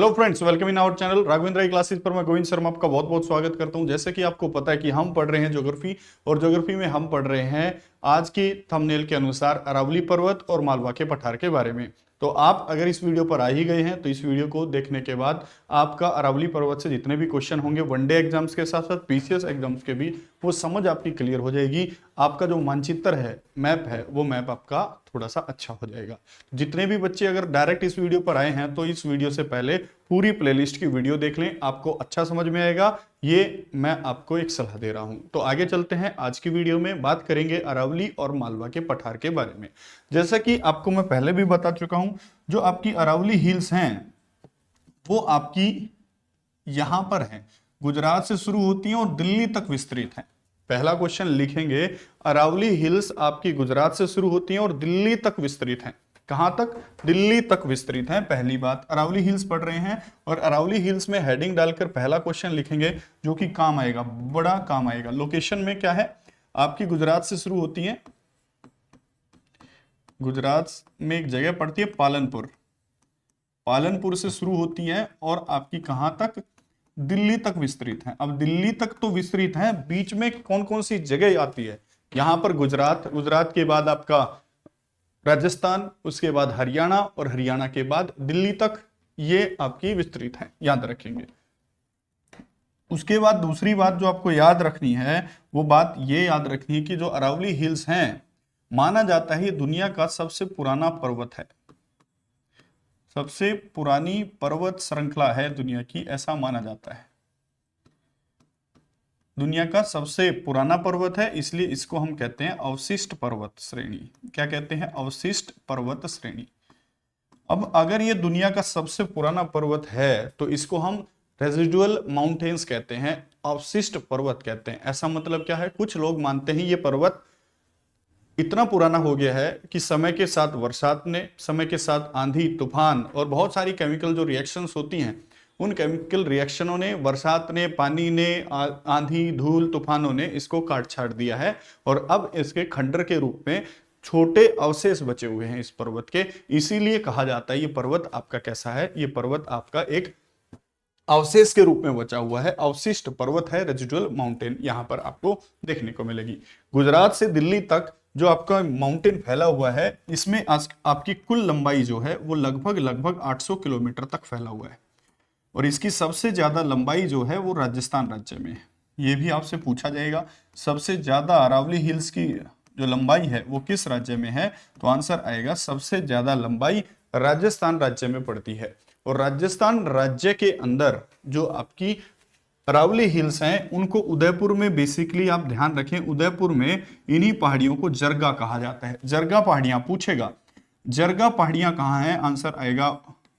Hello friends, welcome in our channel Raghavendra I classes पर मैं गोविंद शर्मा आपका बहुत बहुत स्वागत करता हूं। जैसे कि आपको पता है कि हम पढ़ रहे हैं ज्योग्राफी, और ज्योग्राफी में हम पढ़ रहे हैं आज की थंबनेल के अनुसार अरावली पर्वत और मालवा के पठार के बारे में। तो आप अगर इस वीडियो पर आ ही गए हैं तो इस वीडियो को देखने के बाद आपका अरावली पर्वत से जितने भी क्वेश्चन होंगे वनडे एग्जाम्स के साथ साथ पीसीएस एग्जाम्स के भी, वो समझ आपकी क्लियर हो जाएगी। आपका जो मानचित्र है, मैप है, वो मैप आपका थोड़ा सा अच्छा हो जाएगा। जितने भी बच्चे अगर डायरेक्ट इस वीडियो पर आए हैं तो इस वीडियो से पहले पूरी प्लेलिस्ट की वीडियो देख लें, आपको अच्छा समझ में आएगा। ये मैं आपको एक सलाह दे रहा हूं। तो आगे चलते हैं, आज की वीडियो में बात करेंगे अरावली और मालवा के पठार के बारे में। जैसा कि आपको मैं पहले भी बता चुका हूं, जो आपकी अरावली हिल्स हैं वो आपकी यहां पर है, गुजरात से शुरू होती हैं और दिल्ली तक विस्तृत हैं। पहला क्वेश्चन लिखेंगे, अरावली हिल्स आपकी गुजरात से शुरू होती हैं और दिल्ली तक विस्तृत हैं। कहां तक? दिल्ली तक विस्तृत हैं। पहली बात, अरावली हिल्स पढ़ रहे हैं और अरावली हिल्स में हेडिंग डालकर पहला क्वेश्चन लिखेंगे जो कि काम आएगा, बड़ा काम आएगा। लोकेशन में क्या है, आपकी गुजरात से शुरू होती है, गुजरात में एक जगह पड़ती है पालनपुर, पालनपुर से शुरू होती है और आपकी कहां तक? दिल्ली तक विस्तृत है। अब दिल्ली तक तो विस्तृत है, बीच में कौन कौन सी जगह आती है? यहां पर गुजरात, गुजरात के बाद आपका राजस्थान, उसके बाद हरियाणा और हरियाणा के बाद दिल्ली तक, ये आपकी विस्तृत है, याद रखेंगे। उसके बाद दूसरी बात जो आपको याद रखनी है, वो बात ये याद रखनी है कि जो अरावली हिल्स हैं, माना जाता है ये दुनिया का सबसे पुराना पर्वत है, सबसे पुरानी पर्वत श्रृंखला है दुनिया की, ऐसा माना जाता है। दुनिया का सबसे पुराना पर्वत है, इसलिए इसको हम कहते हैं अवशिष्ट पर्वत श्रेणी। क्या कहते हैं? अवशिष्ट पर्वत श्रेणी। अब अगर ये दुनिया का सबसे पुराना पर्वत है तो इसको हम रेजिडुअल माउंटेन्स कहते हैं, अवशिष्ट पर्वत कहते हैं। ऐसा मतलब क्या है? कुछ लोग मानते हैं ये पर्वत इतना पुराना हो गया है कि समय के साथ बरसात ने, समय के साथ आंधी तूफान और बहुत सारी केमिकल जो रिएक्शंस होती हैं, उन केमिकल रिएक्शनों ने, बरसात ने, पानी ने, आंधी धूल तूफानों ने इसको काट छाट दिया है और अब इसके खंडर के रूप में छोटे अवशेष बचे हुए हैं इस पर्वत के। इसीलिए कहा जाता है ये पर्वत आपका कैसा है, ये पर्वत आपका एक अवशेष के रूप में बचा हुआ है, अवशिष्ट पर्वत है, रेजिडुअल माउंटेन यहां पर आपको देखने को मिलेगी। गुजरात से दिल्ली तक जो आपका माउंटेन फैला हुआ है, इसमें आपकी कुल लंबाई जो है वो लगभग 800 किलोमीटर तक फैला हुआ है और इसकी सबसे ज्यादा लंबाई जो है वो राजस्थान राज्य में है। ये भी आपसे पूछा जाएगा, सबसे ज्यादा अरावली हिल्स की जो लंबाई है वो किस राज्य में है? तो आंसर आएगा सबसे ज्यादा लंबाई राजस्थान राज्य में पड़ती है। और राजस्थान राज्य के अंदर जो आपकी अरावली हिल्स हैं, उनको उदयपुर में, बेसिकली आप ध्यान रखें, उदयपुर में इन्हीं पहाड़ियों को जरगा कहा जाता है। जरगा पहाड़ियां पूछेगा, जरगा पहाड़ियां कहाँ हैं? आंसर आएगा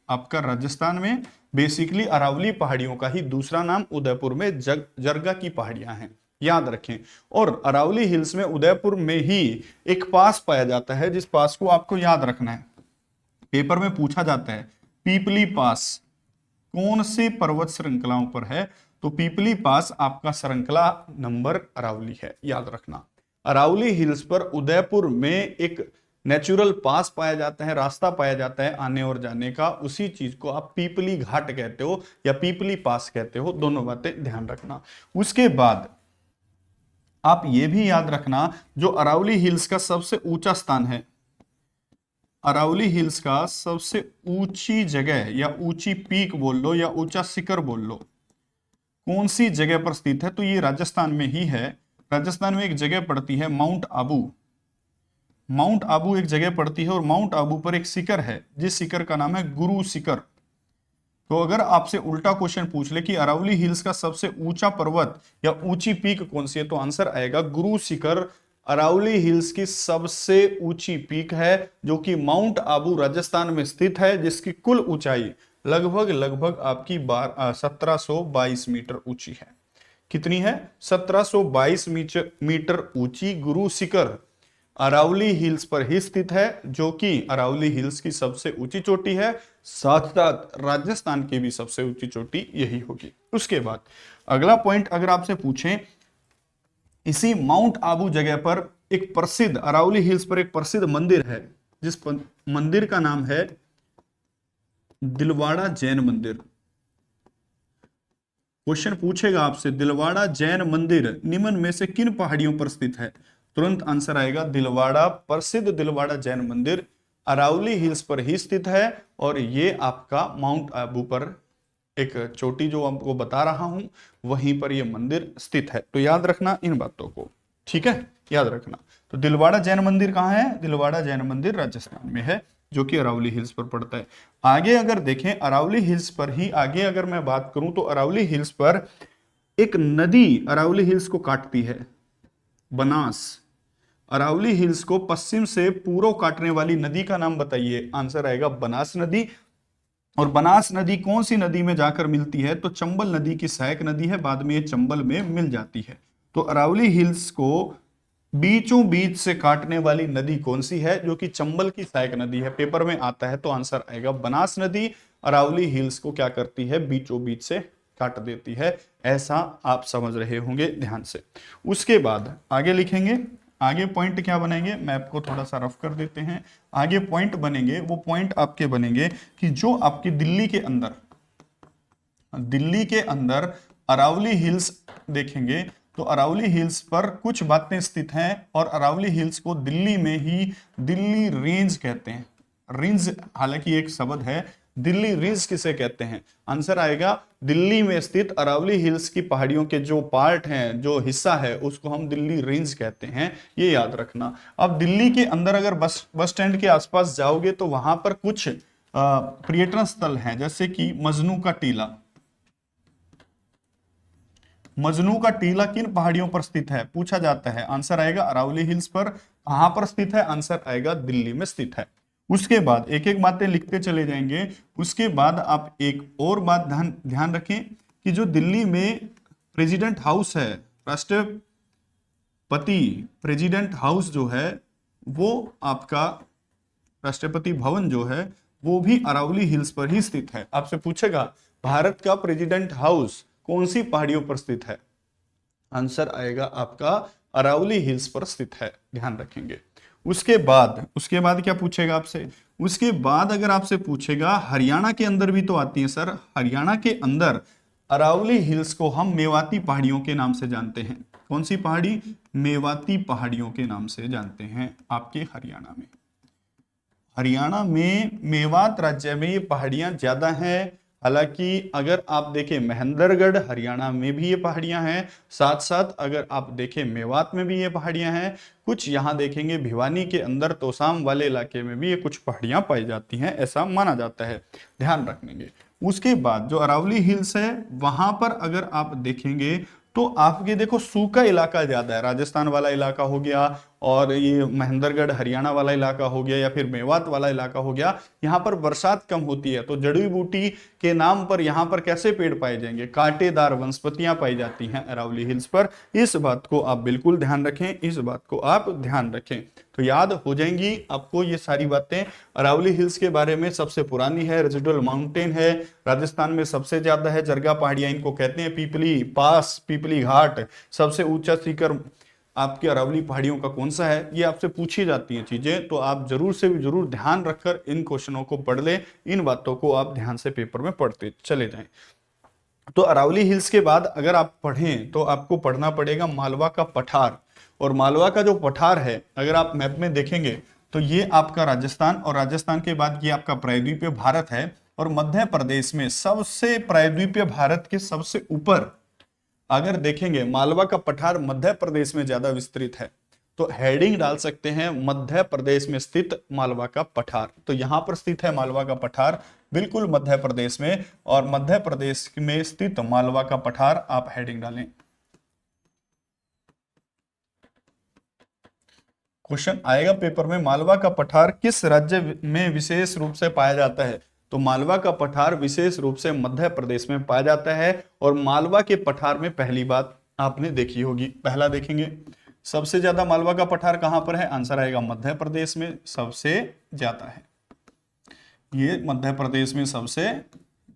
आपका राजस्थान में। बेसिकली अरावली पहाड़ियों का ही दूसरा नाम उदयपुर में जरगा की पहाड़ियां हैं, याद रखें। और अरावली हिल्स में उदयपुर में ही एक पास पाया जाता है, जिस पास को आपको याद रखना है, पेपर में पूछा जाता है। पीपली पास कौन से पर्वत श्रृंखलाओं पर है? तो पीपली पास आपका श्रृंखला नंबर अरावली है, याद रखना। अरावली हिल्स पर उदयपुर में एक नेचुरल पास पाया जाता है, रास्ता पाया जाता है आने और जाने का, उसी चीज को आप पीपली घाट कहते हो या पीपली पास कहते हो, दोनों बातें ध्यान रखना। उसके बाद आप ये भी याद रखना, जो अरावली हिल्स का सबसे ऊंचा स्थान है, अरावली हिल्स का सबसे ऊंची जगह या ऊंची पीक बोल लो या ऊंचा शिखर बोल लो, कौन सी जगह पर स्थित है? तो ये राजस्थान में ही है। राजस्थान में एक जगह पड़ती है माउंट आबू, माउंट आबू एक जगह पड़ती है और माउंट आबू पर एक शिखर है, जिस शिखर का नाम है गुरु शिखर। तो अगर आपसे उल्टा क्वेश्चन पूछ ले कि अरावली हिल्स का सबसे ऊंचा पर्वत या ऊंची पीक कौन सी है, तो आंसर आएगा गुरु शिखर। अरावली हिल्स की सबसे ऊंची पीक है जो कि माउंट आबू राजस्थान में स्थित है, जिसकी कुल ऊंचाई लगभग आपकी 1722 मीटर ऊंची है। कितनी है? 1722 मीटर ऊंची गुरु शिखर अरावली हिल्स पर ही स्थित है, जो कि अरावली हिल्स की सबसे ऊंची चोटी है। साथ साथ राजस्थान की भी सबसे ऊंची चोटी यही होगी। उसके बाद अगला पॉइंट अगर आपसे पूछें, इसी माउंट आबू जगह पर एक प्रसिद्ध, अरावली हिल्स पर एक प्रसिद्ध मंदिर है, जिस मंदिर का नाम है दिलवाड़ा जैन मंदिर। क्वेश्चन पूछेगा आपसे, दिलवाड़ा जैन मंदिर निम्न में से किन पहाड़ियों पर स्थित है? तुरंत आंसर आएगा दिलवाड़ा, प्रसिद्ध दिलवाड़ा जैन मंदिर अरावली हिल्स पर ही स्थित है, और ये आपका माउंट आबू पर एक चोटी जो आपको बता रहा हूं वहीं पर ये मंदिर स्थित है। तो याद रखना इन बातों को, ठीक है, याद रखना। तो दिलवाड़ा जैन मंदिर कहाँ है? दिलवाड़ा जैन मंदिर राजस्थान में है, जो कि अरावली हिल्स पर पड़ता है। आगे अगर देखें, अरावली हिल्स पर ही आगे अगर मैं बात करूं तो अरावली हिल्स पर एक नदी अरावली हिल्स को काटती है, बनास। अरावली हिल्स को पश्चिम से पूर्व काटने वाली नदी का नाम बताइए। आंसर आएगा बनास नदी। और बनास नदी कौन सी नदी में जाकर मिलती है? तो चंबल नदी की सहायक नदी है, बाद में ये चंबल में मिल जाती है। तो अरावली हिल्स को बीचों बीच से काटने वाली नदी कौन सी है? जो कि चंबल की सहायक नदी है, पेपर में आता है। तो आंसर आएगा बनास नदी अरावली हिल्स को क्या करती है? बीचों बीच से काट देती है। ऐसा आप समझ रहे होंगे ध्यान से। उसके बाद आगे लिखेंगे, आगे पॉइंट क्या बनेंगे, मैप को थोड़ा सा रफ कर देते हैं। आगे पॉइंट बनेंगे, वो पॉइंट आपके बनेंगे कि जो आपकी दिल्ली के अंदर अरावली हिल्स देखेंगे तो अरावली हिल्स पर कुछ बातें स्थित हैं, और अरावली हिल्स को दिल्ली में ही दिल्ली रेंज कहते हैं। रेंज हालांकि एक शब्द है, दिल्ली रेंज किसे कहते हैं? आंसर आएगा दिल्ली में स्थित अरावली हिल्स की पहाड़ियों के जो पार्ट हैं, जो हिस्सा है, उसको हम दिल्ली रेंज कहते हैं, ये याद रखना। अब दिल्ली के अंदर अगर बस स्टैंड के आसपास जाओगे तो वहां पर कुछ पर्यटन स्थल हैं, जैसे कि मजनू का टीला। मजनू का टीला किन पहाड़ियों पर स्थित है? पूछा जाता है। आंसर आएगा अरावली हिल्स पर। कहां पर स्थित है? आंसर आएगा दिल्ली में स्थित है। उसके बाद एक एक बातें लिखते चले जाएंगे। उसके बाद आप एक और बात ध्यान रखें कि जो दिल्ली में प्रेसिडेंट हाउस है, राष्ट्रपति प्रेसिडेंट हाउस जो है, वो आपका राष्ट्रपति भवन जो है, वो भी अरावली हिल्स पर ही स्थित है। आपसे पूछेगा भारत का प्रेसिडेंट हाउस कौन सी पहाड़ियों पर स्थित है? आंसर आएगा आपका अरावली हिल्स पर स्थित है, ध्यान रखेंगे। उसके बाद क्या पूछेगा आपसे? उसके बाद अगर आपसे पूछेगा हरियाणा के अंदर भी तो आती है सर, हरियाणा के अंदर अरावली हिल्स को हम मेवाती पहाड़ियों के नाम से जानते हैं। कौन सी पहाड़ी? मेवाती पहाड़ियों के नाम से जानते हैं आपके हरियाणा में। हरियाणा में मेवात राज्य में ये पहाड़ियां ज्यादा हैं। हालांकि अगर आप देखें महेंद्रगढ़ हरियाणा में भी ये पहाड़ियां हैं, साथ साथ अगर आप देखें मेवात में भी ये पहाड़ियां हैं, कुछ यहाँ देखेंगे भिवानी के अंदर तोसाम वाले इलाके में भी ये कुछ पहाड़ियां पाई जाती हैं, ऐसा माना जाता है, ध्यान रखेंगे। उसके बाद जो अरावली हिल्स है वहां पर अगर आप देखेंगे तो आपके देखो सूखा इलाका ज्यादा है, राजस्थान वाला इलाका हो गया, और ये महेंद्रगढ़ हरियाणा वाला इलाका हो गया, या फिर मेवात वाला इलाका हो गया। यहाँ पर बरसात कम होती है, तो जड़ी बूटी के नाम पर यहाँ पर कैसे पेड़ पाए जाएंगे? कांटेदार वनस्पतियां पाई जाती हैं अरावली हिल्स पर। इस बात को आप बिल्कुल ध्यान रखें, इस बात को आप ध्यान रखें, तो याद हो जाएंगी आपको ये सारी बातें। अरावली हिल्स के बारे में सबसे पुरानी है, रेजिडुअल माउंटेन है, राजस्थान में सबसे ज्यादा है, जरगा पहाड़ियां इनको कहते हैं, पीपली पास, पीपली घाट, सबसे ऊंचा शिखर आपकी अरावली पहाड़ियों का कौन सा है? ये आपसे पूछी जाती हैं चीजें, तो आप जरूर से भी जरूर ध्यान रखकर इन क्वेश्चनों को पढ़ लें, इन बातों को आप ध्यान से पेपर में पढ़ते चले जाएं। तो अरावली हिल्स के बाद अगर आप पढ़ें तो आपको पढ़ना पड़ेगा मालवा का पठार। और मालवा का जो पठार है अगर आप मैप में देखेंगे तो ये आपका राजस्थान, और राजस्थान के बाद ये आपका प्रायद्वीपीय भारत है, और मध्य प्रदेश में सबसे प्रायद्वीपीय भारत के सबसे ऊपर अगर देखेंगे मालवा का पठार मध्य प्रदेश में ज्यादा विस्तृत है। तो हेडिंग डाल सकते हैं मध्य प्रदेश में स्थित मालवा का पठार। तो यहां पर स्थित है मालवा का पठार, बिल्कुल मध्य प्रदेश में, और मध्य प्रदेश में स्थित मालवा का पठार आप हेडिंग डालें। क्वेश्चन आएगा पेपर में, मालवा का पठार किस राज्य में विशेष रूप से पाया जाता है? तो मालवा का पठार विशेष रूप से मध्य प्रदेश में पाया जाता है। और मालवा के पठार में पहली बात आपने देखी होगी, पहला देखेंगे सबसे ज्यादा मालवा का पठार कहां पर है? आंसर आएगा मध्य प्रदेश में सबसे ज्यादा है, ये मध्य प्रदेश में सबसे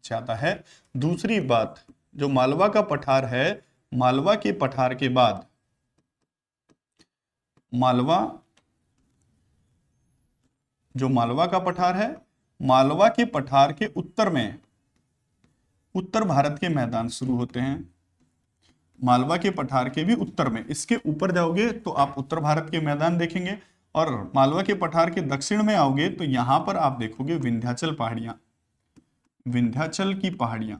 ज्यादा है। दूसरी बात, जो मालवा का पठार है, मालवा के पठार के बाद जो मालवा का पठार है, मालवा के पठार के उत्तर में उत्तर भारत के मैदान शुरू होते हैं, मालवा के पठार के भी उत्तर में। इसके ऊपर जाओगे तो आप उत्तर भारत के मैदान देखेंगे, और मालवा के पठार के दक्षिण में आओगे तो यहां पर आप देखोगे विंध्याचल पहाड़ियां, विंध्याचल की पहाड़ियां,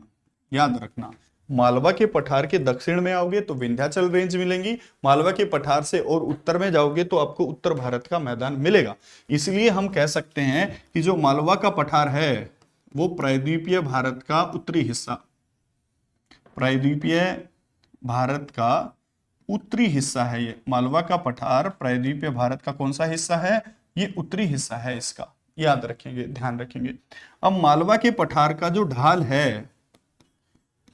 याद रखना। मालवा के पठार के दक्षिण में आओगे तो विंध्याचल रेंज मिलेंगी, मालवा के पठार से और उत्तर में जाओगे तो आपको उत्तर भारत का मैदान मिलेगा। इसलिए हम कह सकते हैं कि जो मालवा का पठार है वो प्रायद्वीपीय भारत का उत्तरी हिस्सा, प्रायद्वीपीय भारत का उत्तरी हिस्सा है। ये मालवा का पठार प्रायद्वीपीय भारत का कौन सा हिस्सा है? ये उत्तरी हिस्सा है इसका, याद रखेंगे, ध्यान रखेंगे। अब मालवा के पठार का जो ढाल है,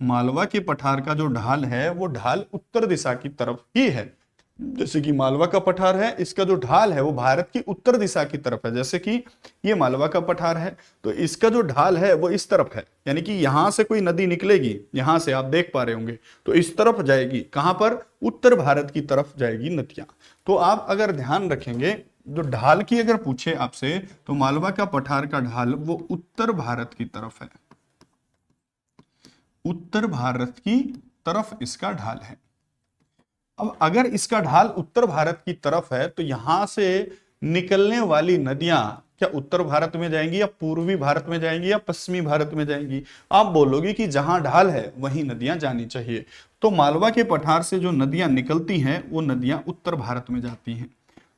मालवा के पठार का जो ढाल है वो ढाल उत्तर दिशा की तरफ ही है। जैसे कि मालवा का पठार है, इसका जो ढाल है वो भारत की उत्तर दिशा की तरफ है। जैसे कि ये मालवा का पठार है तो इसका जो ढाल है वो इस तरफ है, यानी कि यहां से कोई नदी निकलेगी, यहां से आप देख पा रहे होंगे, तो इस तरफ जाएगी। कहां पर? उत्तर भारत की तरफ जाएगी नदियां। तो आप अगर ध्यान रखेंगे, जो ढाल की अगर पूछे आपसे तो मालवा का पठार का ढाल वो उत्तर भारत की तरफ है, उत्तर भारत की तरफ इसका ढाल है। अब अगर इसका ढाल उत्तर भारत की तरफ है तो यहां से निकलने वाली नदियां क्या उत्तर भारत में जाएंगी या पूर्वी भारत में जाएंगी या पश्चिमी भारत में जाएंगी? आप बोलोगे कि जहां ढाल है वहीं नदियां जानी चाहिए। तो मालवा के पठार से जो नदियां निकलती हैं वो नदियां उत्तर भारत में जाती हैं,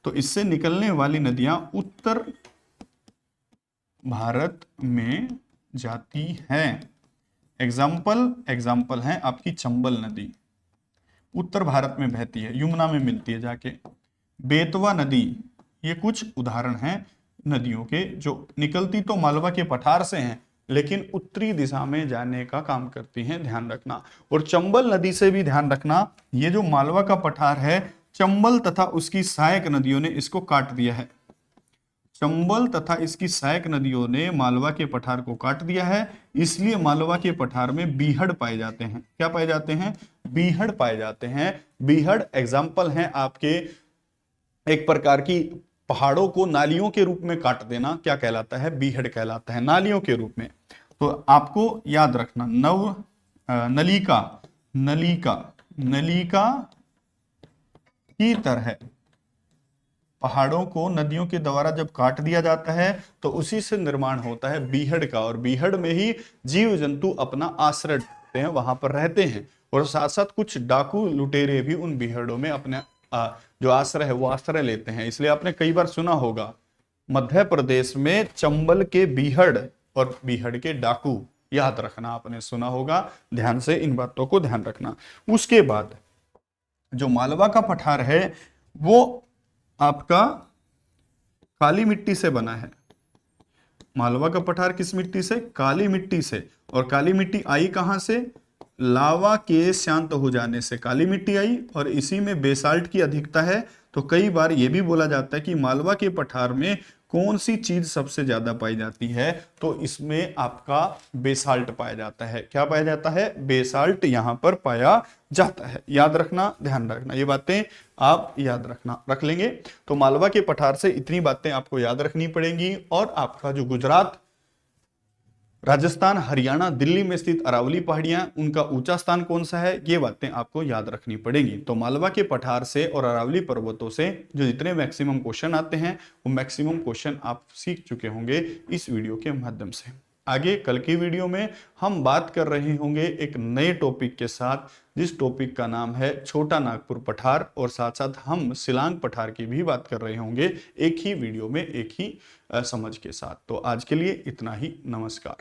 तो इससे निकलने वाली नदियां उत्तर भारत में जाती हैं। एग्जाम्पल है आपकी चंबल नदी, उत्तर भारत में बहती है, यमुना में मिलती है जाके। बेतवा नदी, ये कुछ उदाहरण हैं नदियों के जो निकलती तो मालवा के पठार से हैं लेकिन उत्तरी दिशा में जाने का काम करती हैं, ध्यान रखना। और चंबल नदी से भी ध्यान रखना, ये जो मालवा का पठार है, चंबल तथा उसकी सहायक नदियों ने इसको काट दिया है। चंबल तथा इसकी सहायक नदियों ने मालवा के पठार को काट दिया है, इसलिए मालवा के पठार में बीहड़ पाए जाते हैं। क्या पाए जाते हैं? बीहड़ पाए जाते हैं। बीहड़ एग्जाम्पल हैं आपके एक प्रकार की पहाड़ों को नालियों के रूप में काट देना, क्या कहलाता है? बीहड़ कहलाता है, नालियों के रूप में। तो आपको याद रखना, नलिका, नलिका, नलिका की तरह पहाड़ों को नदियों के द्वारा जब काट दिया जाता है तो उसी से निर्माण होता है बीहड़ का, और बीहड़ में ही जीव जंतु अपना आश्रय ढूंढते हैं, वहां पर रहते हैं। और साथ साथ कुछ डाकू लुटेरे भी उन बीहड़ों में अपने जो आश्रय है वो आश्रय लेते हैं। इसलिए आपने कई बार सुना होगा मध्य प्रदेश में चंबल के बीहड़ और बीहड़ के डाकू, याद रखना, आपने सुना होगा। ध्यान से इन बातों को ध्यान रखना। उसके बाद जो मालवा का पठार है वो आपका काली मिट्टी से बना है। मालवा का पठार किस मिट्टी से? काली मिट्टी से। और काली मिट्टी आई कहां से? लावा के शांत हो जाने से काली मिट्टी आई, और इसी में बेसाल्ट की अधिकता है। तो कई बार यह भी बोला जाता है कि मालवा के पठार में कौन सी चीज सबसे ज्यादा पाई जाती है? तो इसमें आपका बेसाल्ट पाया जाता है। क्या पाया जाता है? बेसाल्ट यहां पर पाया जाता है। याद रखना, ध्यान रखना, ये बातें आप याद रखना, रख लेंगे। तो मालवा के पठार से इतनी बातें आपको याद रखनी पड़ेंगी। और आपका जो गुजरात, राजस्थान, हरियाणा, दिल्ली में स्थित अरावली पहाड़ियां, उनका ऊंचा स्थान कौन सा है, ये बातें आपको याद रखनी पड़ेंगी। तो मालवा के पठार से और अरावली पर्वतों से जो जितने मैक्सिमम क्वेश्चन आते हैं वो मैक्सिमम क्वेश्चन आप सीख चुके होंगे इस वीडियो के माध्यम से। आगे कल की वीडियो में हम बात कर रहे होंगे एक नए टॉपिक के साथ, जिस टॉपिक का नाम है छोटा नागपुर पठार, और साथ साथ हम शिलांग पठार की भी बात कर रहे होंगे एक ही वीडियो में, एक ही समझ के साथ। तो आज के लिए इतना ही, नमस्कार।